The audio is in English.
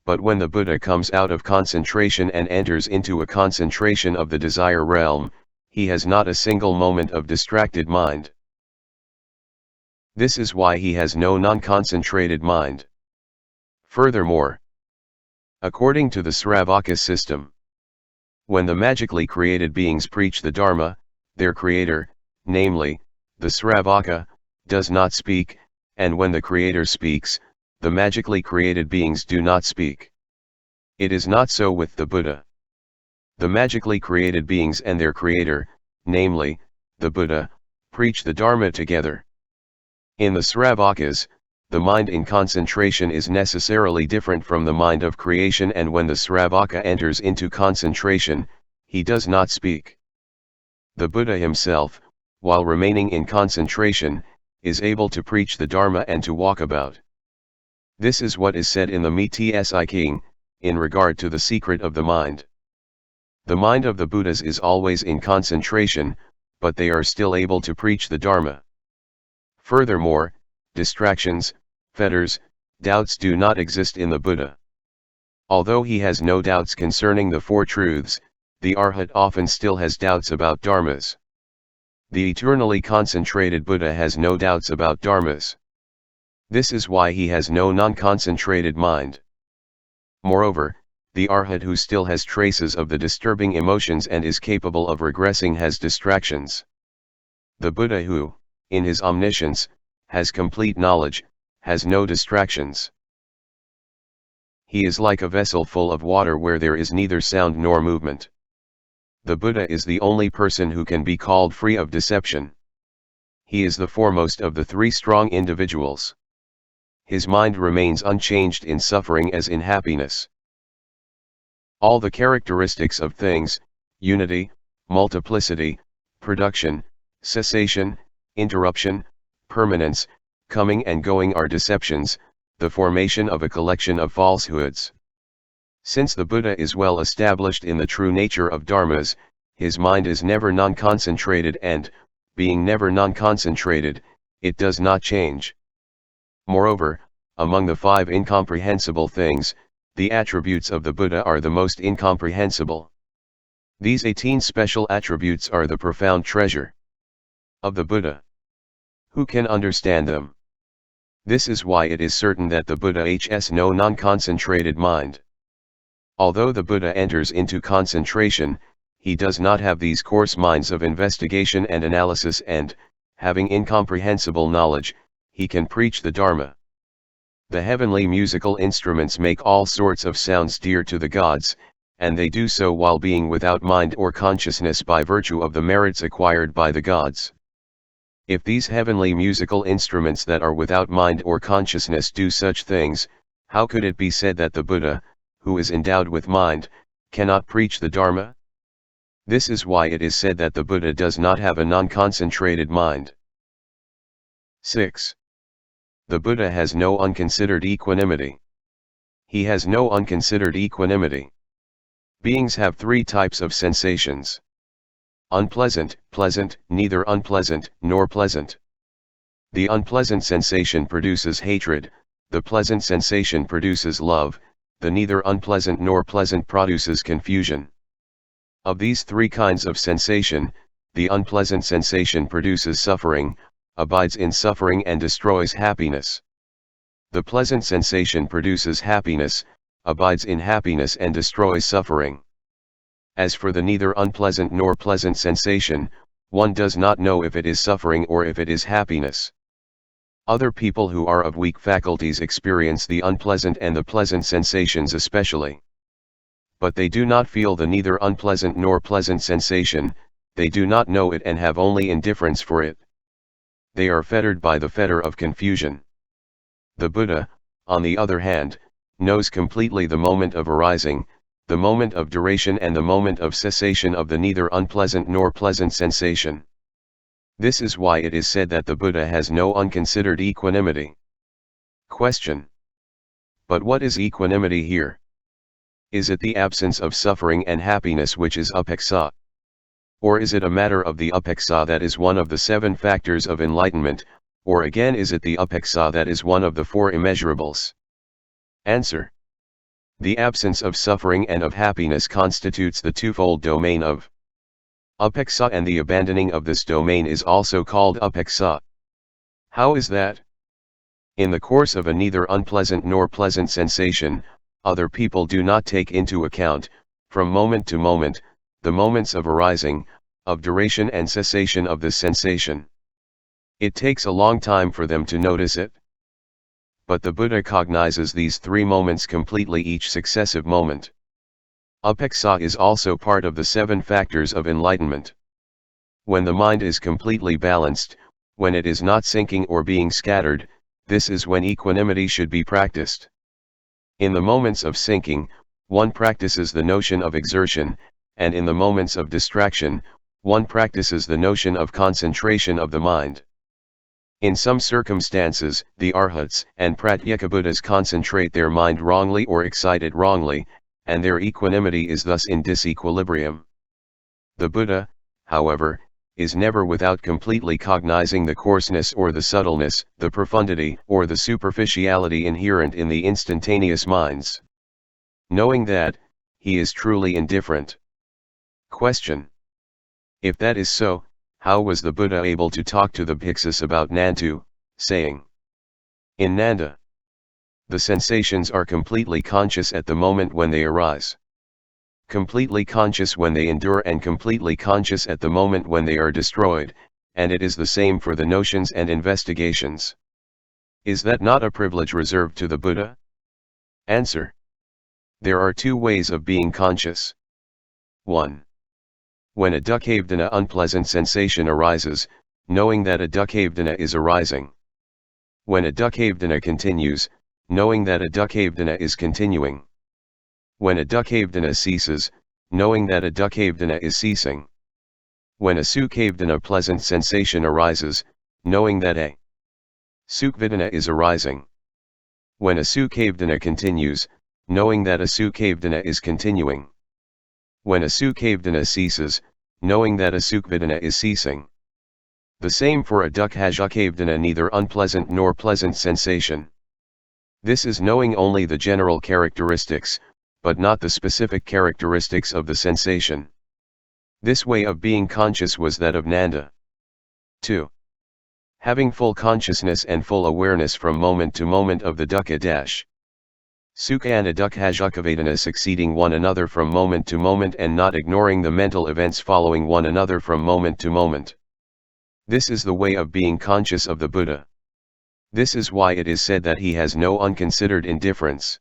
But when the Buddha comes out of concentration and enters into a concentration of the desire realm, he has not a single moment of distracted mind. This is why he has no non-concentrated mind. Furthermore, according to the Sravaka system, when the magically created beings preach the Dharma, their creator, namely, the Sravaka, does not speak, and when the creator speaks, the magically created beings do not speak. It is not so with the Buddha. The magically created beings and their creator, namely, the Buddha, preach the Dharma together. In the Sravakas, the mind in concentration is necessarily different from the mind of creation, and when the Sravaka enters into concentration, he does not speak. The Buddha himself, while remaining in concentration, is able to preach the Dharma and to walk about. This is what is said in the Mtsi King, in regard to the secret of the mind. The mind of the Buddhas is always in concentration, but they are still able to preach the Dharma. Furthermore, distractions, fetters, doubts do not exist in the Buddha. Although he has no doubts concerning the Four Truths, the arhat often still has doubts about dharmas. The eternally concentrated Buddha has no doubts about dharmas. This is why he has no non-concentrated mind. Moreover, the arhat who still has traces of the disturbing emotions and is capable of regressing has distractions. The Buddha who, in his omniscience, has complete knowledge, has no distractions. He is like a vessel full of water where there is neither sound nor movement. The Buddha is the only person who can be called free of deception. He is the foremost of the three strong individuals. His mind remains unchanged in suffering as in happiness. All the characteristics of things, unity, multiplicity, production, cessation, interruption, permanence, coming and going are deceptions, the formation of a collection of falsehoods. Since the Buddha is well established in the true nature of dharmas, his mind is never non-concentrated and, being never non-concentrated, it does not change. Moreover, among the 5 incomprehensible things, the attributes of the Buddha are the most incomprehensible. These 18 special attributes are the profound treasure of the Buddha. Who can understand them? This is why it is certain that the Buddha has no non-concentrated mind. Although the Buddha enters into concentration, he does not have these coarse minds of investigation and analysis, and, having incomprehensible knowledge, he can preach the Dharma. The heavenly musical instruments make all sorts of sounds dear to the gods, and they do so while being without mind or consciousness by virtue of the merits acquired by the gods. If these heavenly musical instruments that are without mind or consciousness do such things, how could it be said that the Buddha, who is endowed with mind, cannot preach the Dharma? This is why it is said that the Buddha does not have a non-concentrated mind. 6. The Buddha has no unconsidered equanimity. He has no unconsidered equanimity. Beings have 3 types of sensations: unpleasant, pleasant, neither unpleasant nor pleasant. The unpleasant sensation produces hatred, the pleasant sensation produces love, the neither unpleasant nor pleasant produces confusion. Of these 3 kinds of sensation, the unpleasant sensation produces suffering, abides in suffering and destroys happiness. The pleasant sensation produces happiness, abides in happiness and destroys suffering. As for the neither unpleasant nor pleasant sensation, one does not know if it is suffering or if it is happiness. Other people who are of weak faculties experience the unpleasant and the pleasant sensations especially. But they do not feel the neither unpleasant nor pleasant sensation, they do not know it and have only indifference for it. They are fettered by the fetter of confusion. The Buddha, on the other hand, knows completely the moment of arising, the moment of duration and the moment of cessation of the neither unpleasant nor pleasant sensation. This is why it is said that the Buddha has no unconsidered equanimity. Question. But what is equanimity here? Is it the absence of suffering and happiness which is upekkha? Or is it a matter of the upekkha that is one of the 7 factors of enlightenment, or again is it the upekkha that is one of the 4 immeasurables? Answer. The absence of suffering and of happiness constitutes the twofold domain of upekkha, and the abandoning of this domain is also called upekkha. How is that? In the course of a neither unpleasant nor pleasant sensation, other people do not take into account, from moment to moment, the moments of arising, of duration and cessation of this sensation. It takes a long time for them to notice it. But the Buddha cognizes these three moments completely each successive moment. Upekkha is also part of the 7 factors of enlightenment. When the mind is completely balanced, when it is not sinking or being scattered, this is when equanimity should be practiced. In the moments of sinking, one practices the notion of exertion, and in the moments of distraction, one practices the notion of concentration of the mind. In some circumstances, the arhats and pratyekabuddhas concentrate their mind wrongly or excite it wrongly, and their equanimity is thus in disequilibrium. The Buddha, however, is never without completely cognizing the coarseness or the subtleness, the profundity or the superficiality inherent in the instantaneous minds. Knowing that, he is truly indifferent. Question. If that is so, how was the Buddha able to talk to the bhikkhus about Nantu, saying, "In Nanda, the sensations are completely conscious at the moment when they arise, completely conscious when they endure, and completely conscious at the moment when they are destroyed, and it is the same for the notions and investigations." Is that not a privilege reserved to the Buddha? Answer. There are 2 ways of being conscious. 1. When a dukkhavdana unpleasant sensation arises, knowing that a dukkhavdana is arising. When a dukkhavdana continues, knowing that a dukkhavdana is continuing. When a dukkhavdana ceases, knowing that a dukkhavdana is ceasing. When a sukhavdana pleasant sensation arises, knowing that a sukvedana is arising. When a sukhavdana continues, knowing that a sukhavdana is continuing. When a sukhavdana ceases, knowing that a sukvedana is ceasing. The same for a dukkhavdana, neither unpleasant nor pleasant sensation. This is knowing only the general characteristics, but not the specific characteristics of the sensation. This way of being conscious was that of Nanda. 2. Having full consciousness and full awareness from moment to moment of the dukkha sukha and dukkhavadana succeeding one another from moment to moment, and not ignoring the mental events following one another from moment to moment. This is the way of being conscious of the Buddha. This is why it is said that he has no unconsidered indifference.